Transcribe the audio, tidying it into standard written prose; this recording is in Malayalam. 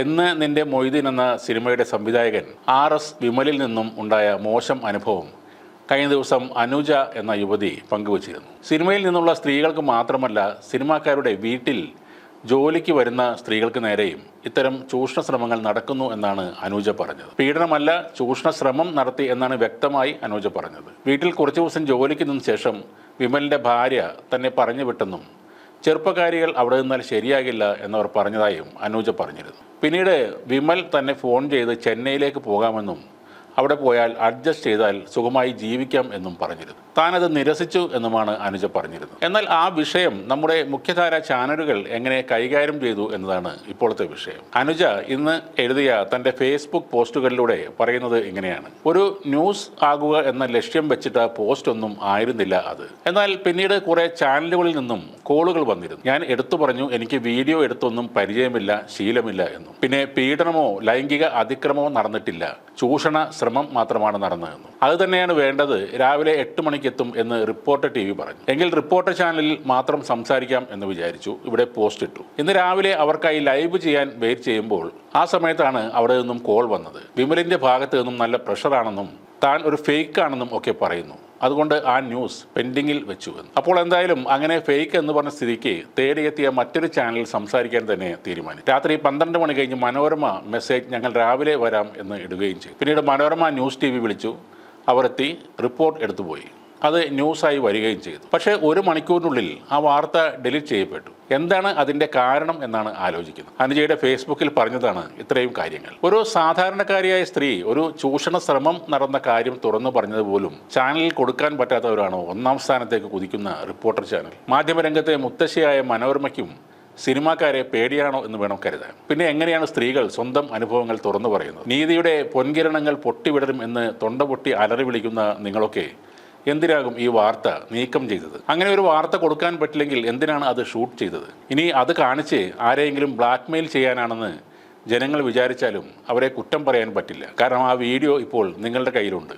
എന്ന് നിന്റെ മൊയ്തീൻ എന്ന സിനിമയുടെ സംവിധായകൻ RS വിമലിൽ നിന്നും ഉണ്ടായ മോശം അനുഭവം കഴിഞ്ഞ ദിവസം അനുജ എന്ന യുവതി പങ്കുവച്ചിരുന്നു. സിനിമയിൽ നിന്നുള്ള സ്ത്രീകൾക്ക് മാത്രമല്ല, സിനിമാക്കാരുടെ വീട്ടിൽ ജോലിക്ക് വരുന്ന സ്ത്രീകൾക്ക് നേരെയും ഇത്തരം ചൂഷണ ശ്രമങ്ങൾ നടക്കുന്നു എന്നാണ് അനുജ പറഞ്ഞത്. പീഡനമല്ല, ചൂഷണ ശ്രമം നടത്തി എന്നാണ് വ്യക്തമായി അനുജ പറഞ്ഞത്. വീട്ടിൽ കുറച്ചു ദിവസം ജോലിക്ക് നിന്ന ശേഷം വിമലിൻ്റെ ഭാര്യ തന്നെ പറഞ്ഞു വിട്ടെന്നും ചെറുപ്പക്കാരികൾ അവിടെ നിന്നാൽ ശരിയാകില്ല എന്നവർ പറഞ്ഞതായും അനുജ പറഞ്ഞിരുന്നു. പിന്നീട് വിമൽ തന്നെ ഫോൺ ചെയ്ത് ചെന്നൈയിലേക്ക് പോകാമെന്നും അവിടെ പോയാൽ അഡ്ജസ്റ്റ് ചെയ്താൽ സുഖമായി ജീവിക്കാം എന്നും പറഞ്ഞിരുന്നു. താനത് നിരസിച്ചു എന്നുമാണ് അനുജ പറഞ്ഞിരുന്നത്. എന്നാൽ ആ വിഷയം നമ്മുടെ മുഖ്യധാര ചാനലുകൾ എങ്ങനെ കൈകാര്യം ചെയ്തു എന്നതാണ് ഇപ്പോഴത്തെ വിഷയം. അനുജ ഇന്ന് എഴുതിയ തൻ്റെ ഫേസ്ബുക്ക് പോസ്റ്റുകളിലൂടെ പറയുന്നത് ഇങ്ങനെയാണ്: ഒരു ന്യൂസ് ആകുക എന്ന ലക്ഷ്യം വെച്ചിട്ട് പോസ്റ്റ് ഒന്നും ആയിരുന്നില്ല അത്. എന്നാൽ പിന്നീട് കുറെ ചാനലുകളിൽ നിന്നും കോളുകൾ വന്നിരുന്നു. ഞാൻ എടുത്തു പറഞ്ഞു എനിക്ക് വീഡിയോ എടുത്തൊന്നും പരിചയമില്ല, ശീലമില്ല എന്നും. പിന്നെ പീഡനമോ ലൈംഗിക അതിക്രമമോ നടന്നിട്ടില്ല, ചൂഷണ ശ്രമം മാത്രമാണ് നടന്നതെന്നും. അത് തന്നെയാണ് വേണ്ടത്, രാവിലെ 8 മണിക്ക് എത്തും എന്ന് റിപ്പോർട്ടർ TV പറഞ്ഞു. എങ്കിൽ റിപ്പോർട്ടർ ചാനലിൽ മാത്രം സംസാരിക്കാം എന്ന് വിചാരിച്ചു ഇവിടെ പോസ്റ്റ് ഇട്ടു. ഇന്ന് രാവിലെ അവർക്കായി ലൈവ് ചെയ്യാൻ വെയിറ്റ് ചെയ്യുമ്പോൾ ആ സമയത്താണ് അവിടെ നിന്നും കോൾ വന്നത്. വിമലിന്റെ ഭാഗത്ത് നിന്നും നല്ല പ്രഷറാണെന്നും താൻ ഒരു ഫേക്ക് ആണെന്നും ഒക്കെ പറയുന്നു. അതുകൊണ്ട് ആ ന്യൂസ് പെൻഡിങ്ങിൽ വെച്ചു എന്ന്. അപ്പോൾ എന്തായാലും അങ്ങനെ ഫേക്ക് എന്ന് പറഞ്ഞ സ്ഥിതിക്ക് തേടിയെത്തിയ മറ്റൊരു ചാനലിൽ സംസാരിക്കാൻ തന്നെ തീരുമാനിച്ചു. രാത്രി 12 മണി കഴിഞ്ഞ് മനോരമ മെസ്സേജ് ഞങ്ങൾ രാവിലെ വരാം എന്ന് ഇടുകയും ചെയ്തു. പിന്നീട് മനോരമ ന്യൂസ് TV വിളിച്ചു. അവർ എത്തി, റിപ്പോർട്ട് എടുത്തുപോയി. അത് ന്യൂസായി വരികയും ചെയ്തു. പക്ഷേ 1 മണിക്കൂറിനുള്ളിൽ ആ വാർത്ത ഡിലീറ്റ് ചെയ്യപ്പെട്ടു. എന്താണ് അതിൻ്റെ കാരണം എന്നാണ് ആലോചിക്കുന്നത്. അനുജയുടെ ഫേസ്ബുക്കിൽ പറഞ്ഞതാണ് ഇത്രയും കാര്യങ്ങൾ. ഒരു സാധാരണക്കാരിയായ സ്ത്രീ ഒരു ചൂഷണ ശ്രമം നടന്ന കാര്യം തുറന്നു പറഞ്ഞത് പോലും ചാനലിൽ കൊടുക്കാൻ പറ്റാത്തവരാണോ 1ാം സ്ഥാനത്തേക്ക് കുതിക്കുന്ന റിപ്പോർട്ടർ ചാനൽ? മാധ്യമരംഗത്തെ മുത്തശ്ശിയായ മനോരമയ്ക്കും സിനിമാക്കാരെ പേടിയാണോ എന്ന് വേണം കരുതാൻ. പിന്നെ എങ്ങനെയാണ് സ്ത്രീകൾ സ്വന്തം അനുഭവങ്ങൾ തുറന്നു പറയുന്നത്? നീതിയുടെ പൊൻകിരണങ്ങൾ പൊട്ടിവിടരും എന്ന് തൊണ്ട പൊട്ടി അലറി വിളിക്കുന്ന നിങ്ങളൊക്കെ എന്തിനാകും ഈ വാർത്ത നീക്കം ചെയ്തത്? അങ്ങനെ ഒരു വാർത്ത കൊടുക്കാൻ പറ്റില്ലെങ്കിൽ എന്തിനാണ് അത് ഷൂട്ട് ചെയ്തത്? ഇനി അത് കാണിച്ച് ആരെയെങ്കിലും ബ്ലാക്ക്മെയിൽ ചെയ്യാനാണെന്ന് ജനങ്ങൾ വിചാരിച്ചാലും അവരെ കുറ്റം പറയാൻ പറ്റില്ല. കാരണം ആ വീഡിയോ ഇപ്പോൾ നിങ്ങളുടെ കയ്യിലുണ്ട്.